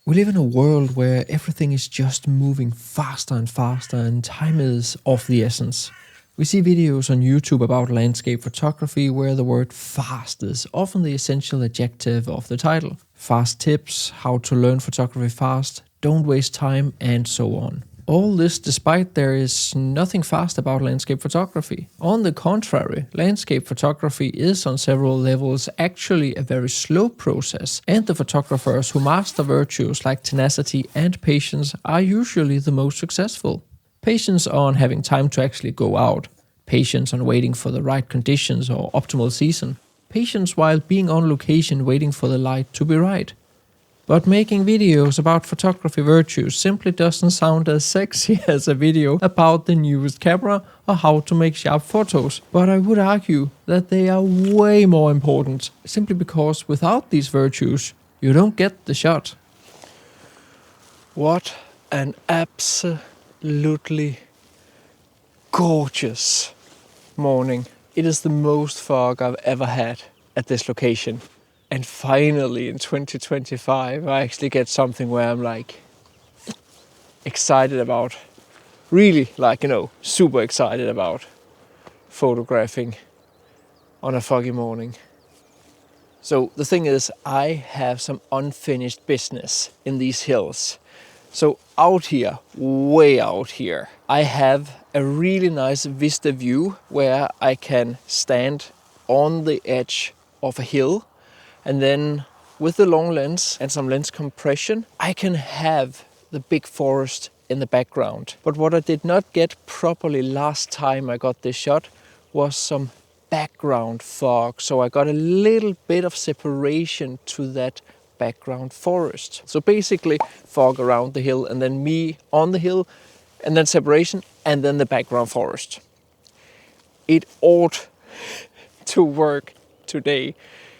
We live in a world where everything is just moving faster and faster and time is of the essence. We see videos on YouTube about landscape photography where the word fast is often the essential adjective of the title. Fast tips, how to learn photography fast, don't waste time, and so on. All this despite there is nothing fast about landscape photography. On the contrary, landscape photography is on several levels actually a very slow process, and the photographers who master virtues like tenacity and patience are usually the most successful. Patience on having time to actually go out, patience on waiting for the right conditions or optimal season, patience while being on location waiting for the light to be right. But making videos about photography virtues simply doesn't sound as sexy as a video about the newest camera or how to make sharp photos. But I would argue that they are way more important, simply because without these virtues, you don't get the shot. What an absolutely gorgeous morning. It is the most fog I've ever had at this location. And finally in 2025 I actually get something where I'm like excited about, really super excited about photographing on a foggy morning. So the thing is, I have some unfinished business in these hills. So out here, way out here, I have a really nice vista view where I can stand on the edge of a hill. And then with the long lens and some lens compression, I can have the big forest in the background. But what I did not get properly last time I got this shot was some background fog. So I got a little bit of separation to that background forest. So basically fog around the hill and then me on the hill and then separation and then the background forest. It ought to work today,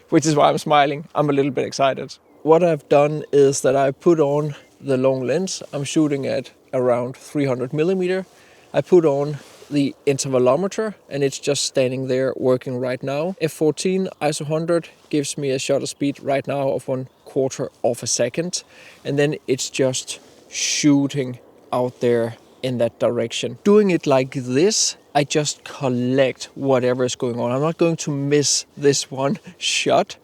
which is why I'm smiling. I'm a little bit excited. What I've done is that I put on the long lens. I'm shooting at around 300 millimeter. I put on the intervalometer and it's just standing there working right now. F14 ISO 100 gives me a shutter speed right now of 1/4 of a second. And then it's just shooting out there in that direction. Doing it like this, I just collect whatever is going on. I'm not going to miss this one shot.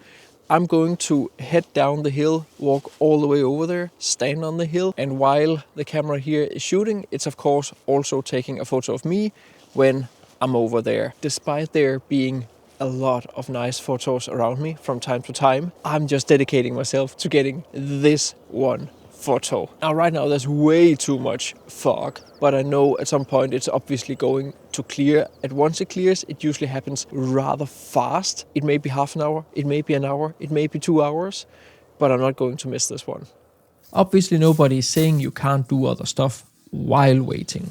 I'm going to head down the hill, walk all the way over there, stand on the hill, and while the camera here is shooting, it's of course also taking a photo of me when I'm over there. Despite there being a lot of nice photos around me from time to time, I'm just dedicating myself to getting this one photo. Now right now there's way too much fog, but I know at some point it's obviously going to clear. And once it clears, it usually happens rather fast. It may be half an hour, it may be an hour, it may be 2 hours, but I'm not going to miss this one. Obviously nobody is saying you can't do other stuff while waiting.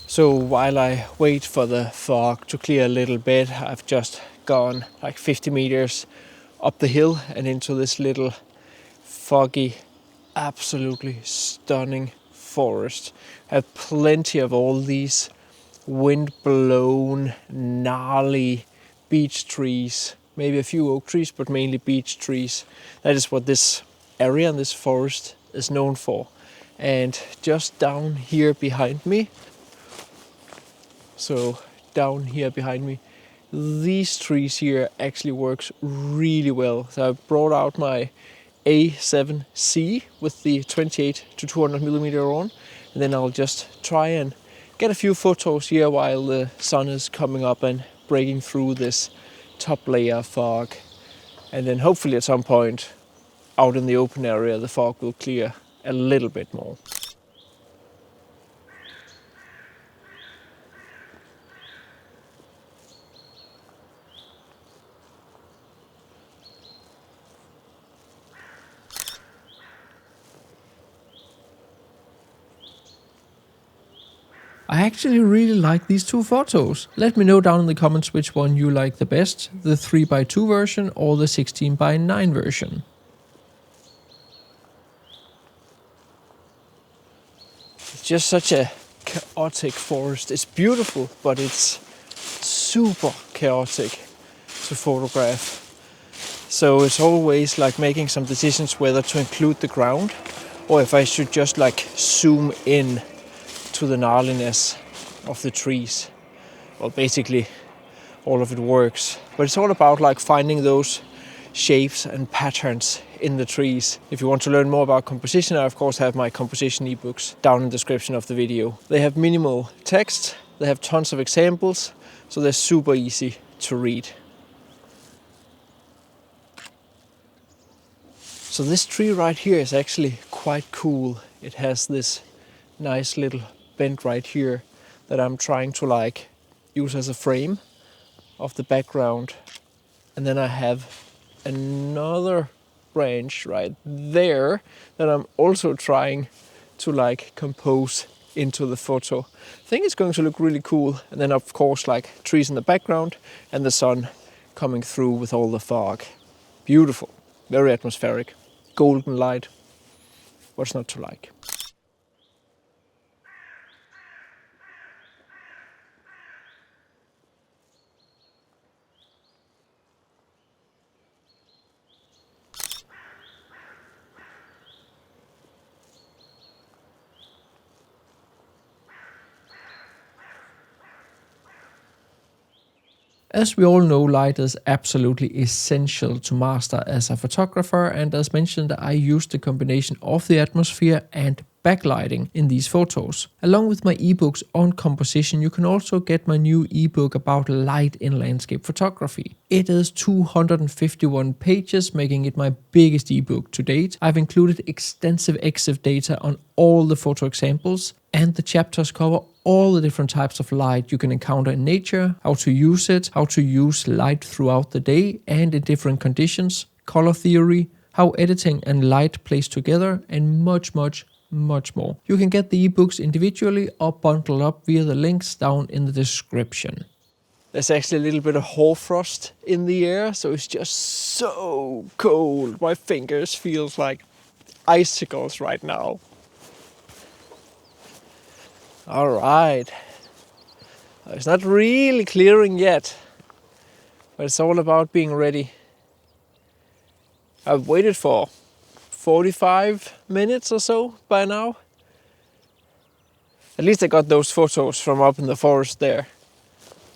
So while I wait for the fog to clear a little bit, I've just gone like 50 meters up the hill and into this little foggy, absolutely stunning forest. I have plenty of all these wind-blown, gnarly beech trees, maybe a few oak trees, but mainly beech trees. That is what this area and this forest is known for. And just down here behind me, these trees here actually works really well. So I brought out my A7C with the 28 to 200 millimeter on, and then I'll just try and get a few photos here while the sun is coming up and breaking through this top layer of fog. And then hopefully at some point out in the open area the fog will clear a little bit more. I actually really like these two photos. Let me know down in the comments which one you like the best, the 3x2 version or the 16:9 version. It's just such a chaotic forest. It's beautiful, but it's super chaotic to photograph. So it's always like making some decisions whether to include the ground or if I should just like zoom in to the gnarliness of the trees. Well, basically all of it works, but it's all about like finding those shapes and patterns in the trees. If you want to learn more about composition, I of course have my composition ebooks down in the description of the video. They have minimal text, they have tons of examples, so they're super easy to read. So this tree right here is actually quite cool. It has this nice little bend right here that I'm trying to like use as a frame of the background. And then I have another branch right there that I'm also trying to like compose into the photo. I think it's going to look really cool. And then of course like trees in the background and the sun coming through with all the fog. Beautiful, very atmospheric, golden light. What's not to like? As we all know, light is absolutely essential to master as a photographer, and as mentioned, I use the combination of the atmosphere and backlighting in these photos. Along with my ebooks on composition, you can also get my new ebook about light in landscape photography. It is 251 pages, making it my biggest ebook to date. I've included extensive EXIF data on all the photo examples, and the chapters cover all the different types of light you can encounter in nature, how to use it, how to use light throughout the day and in different conditions, color theory, how editing and light plays together, and much more. You can get the ebooks individually or bundle up via the links down in the description. There's actually a little bit of hoarfrost in the air, so it's just so cold. My fingers feels like icicles right now. All right. It's not really clearing yet, but it's all about being ready. I've waited for 45 minutes or so by now. At least I got those photos from up in the forest there.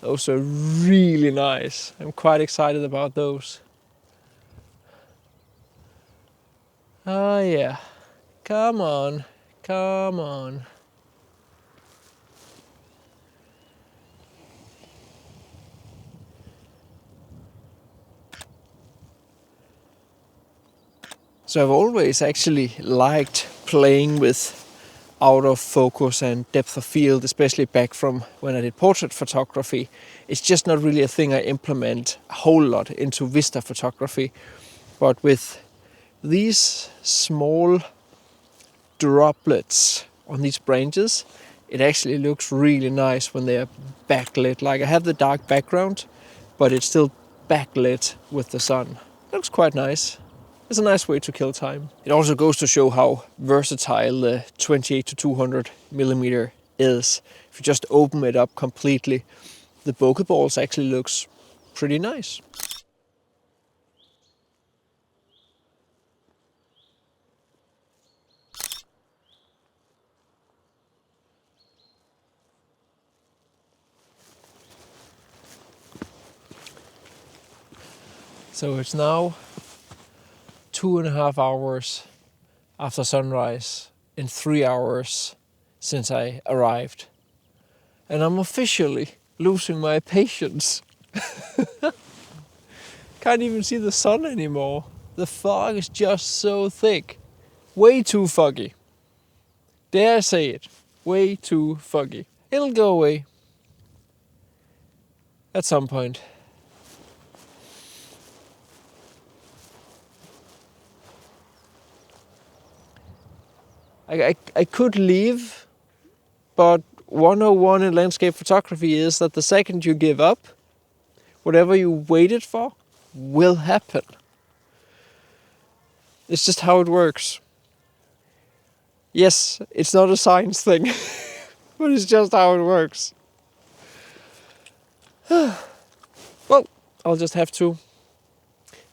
Those are really nice. I'm quite excited about those. Oh yeah. Come on. Come on. So I've always actually liked playing with out of focus and depth of field, especially back from when I did portrait photography. It's just not really a thing I implement a whole lot into vista photography. But with these small droplets on these branches, it actually looks really nice when they are backlit. Like I have the dark background, but it's still backlit with the sun. Looks quite nice. It's a nice way to kill time. It also goes to show how versatile the 28 to 200 millimeter is. If you just open it up completely, the bokeh balls actually looks pretty nice. So it's now 2.5 hours after sunrise and 3 hours since I arrived. And I'm officially losing my patience. Can't even see the sun anymore. The fog is just so thick. Way too foggy. Dare I say it? Way too foggy. It'll go away at some point. I could leave, but 101 in landscape photography is that the second you give up, whatever you waited for will happen. It's just how it works. Yes, it's not a science thing. But it's just how it works. Well, I'll just have to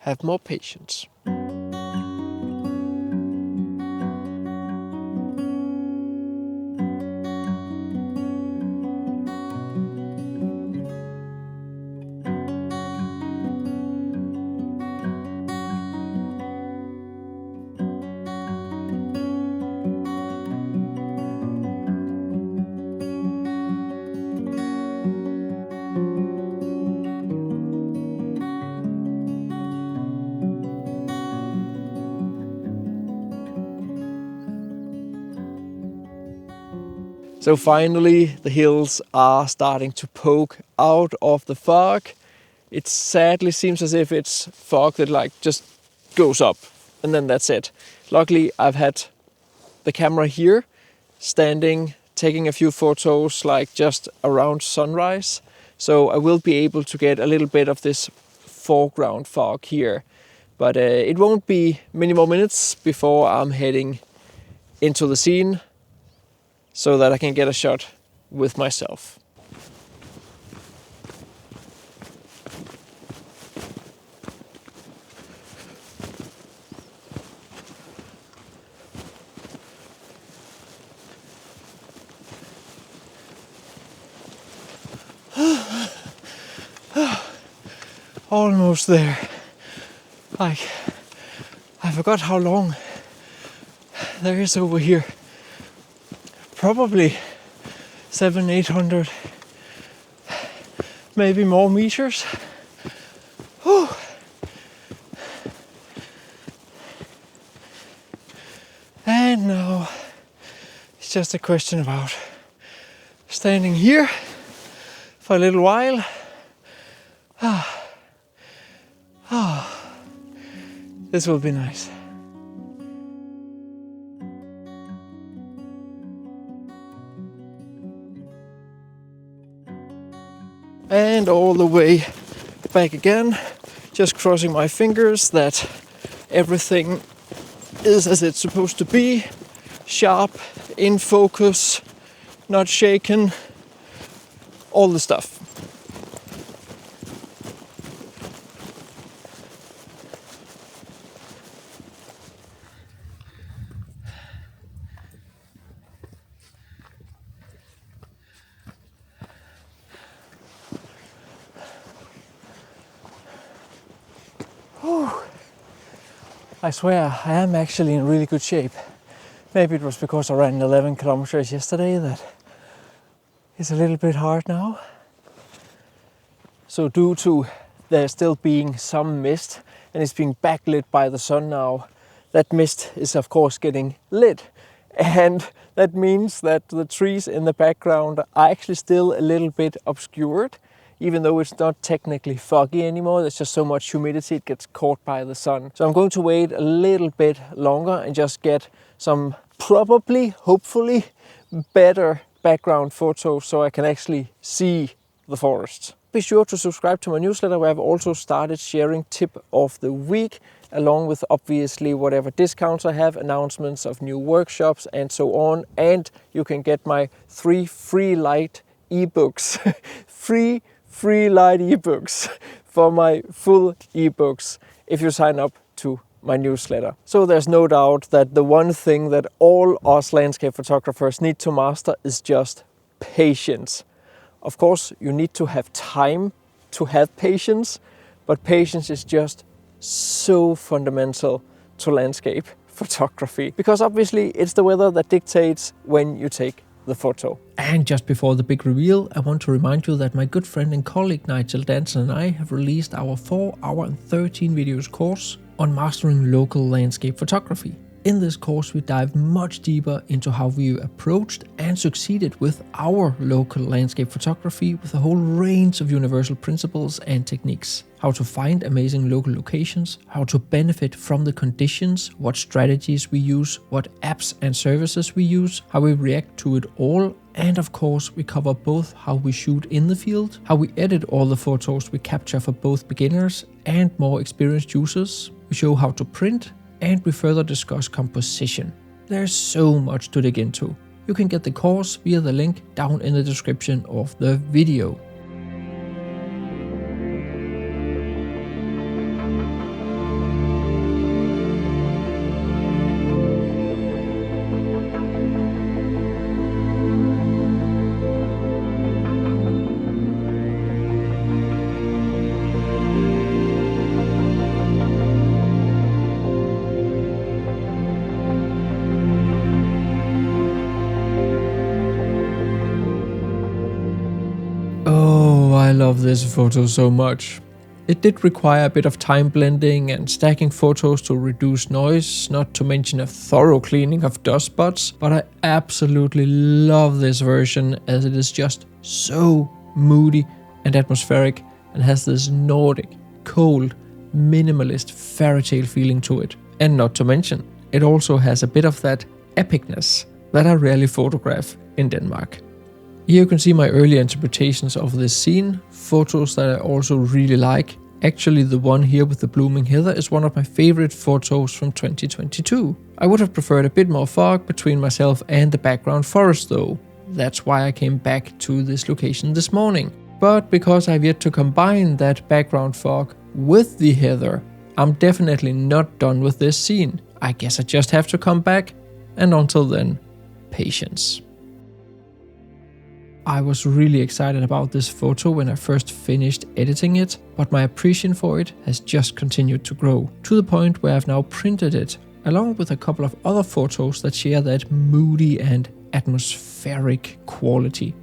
have more patience. So finally, the hills are starting to poke out of the fog. It sadly seems as if it's fog that like just goes up and then that's it. Luckily, I've had the camera here standing, taking a few photos like just around sunrise. So I will be able to get a little bit of this foreground fog here. But it won't be many more minutes before I'm heading into the scene, so that I can get a shot with myself. Almost there. Like, I forgot how long there is over here. Probably 700-800, maybe more meters. Whew. And now it's just a question about standing here for a little while. This will be nice. And all the way back again, just crossing my fingers that everything is as it's supposed to be, sharp, in focus, not shaken, all the stuff. I swear, I am actually in really good shape. Maybe it was because I ran 11 kilometers yesterday that it's a little bit hard now. So due to there still being some mist and it's being backlit by the sun now, that mist is of course getting lit. And that means that the trees in the background are actually still a little bit obscured. Even though it's not technically foggy anymore, there's just so much humidity it gets caught by the sun. So I'm going to wait a little bit longer and just get some probably, hopefully, better background photos so I can actually see the forest. Be sure to subscribe to my newsletter where I've also started sharing tip of the week, along with obviously whatever discounts I have, announcements of new workshops and so on. And you can get my 3 free light ebooks. free light ebooks for my full ebooks if you sign up to my newsletter. So there's no doubt that the one thing that all us landscape photographers need to master is just patience. Of course, you need to have time to have patience, but patience is just so fundamental to landscape photography, because obviously it's the weather that dictates when you take the photo. And just before the big reveal, I want to remind you that my good friend and colleague Nigel Danson and I have released our 4-hour and 13 videos course on mastering local landscape photography. In this course, we dive much deeper into how we approached and succeeded with our local landscape photography with a whole range of universal principles and techniques. How to find amazing local locations, how to benefit from the conditions, what strategies we use, what apps and services we use, how we react to it all, and of course we cover both how we shoot in the field, how we edit all the photos we capture for both beginners and more experienced users. We show how to print, and we further discuss composition. There's so much to dig into. you can get the course via the link down in the description of the video. Oh, I love this photo so much. It did require a bit of time blending and stacking photos to reduce noise, not to mention a thorough cleaning of dust spots, but I absolutely love this version as it is just so moody and atmospheric and has this Nordic, cold, minimalist fairy tale feeling to it. And not to mention, it also has a bit of that epicness that I rarely photograph in Denmark. Here you can see my early interpretations of this scene, photos that I also really like. Actually, the one here with the blooming heather is one of my favorite photos from 2022. I would have preferred a bit more fog between myself and the background forest though. That's why I came back to this location this morning. But because I've yet to combine that background fog with the heather, I'm definitely not done with this scene. I guess I just have to come back, and until then, patience. I was really excited about this photo when I first finished editing it, but my appreciation for it has just continued to grow, to the point where I've now printed it, along with a couple of other photos that share that moody and atmospheric quality.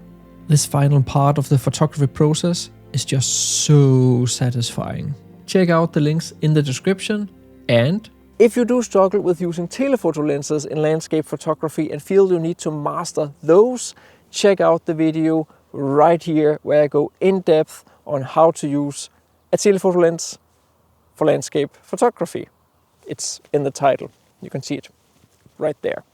This final part of the photography process is just so satisfying. Check out the links in the description, and if you do struggle with using telephoto lenses in landscape photography and feel you need to master those, check out the video right here where I go in depth on how to use a telephoto lens for landscape photography. It's in the title. You can see it right there.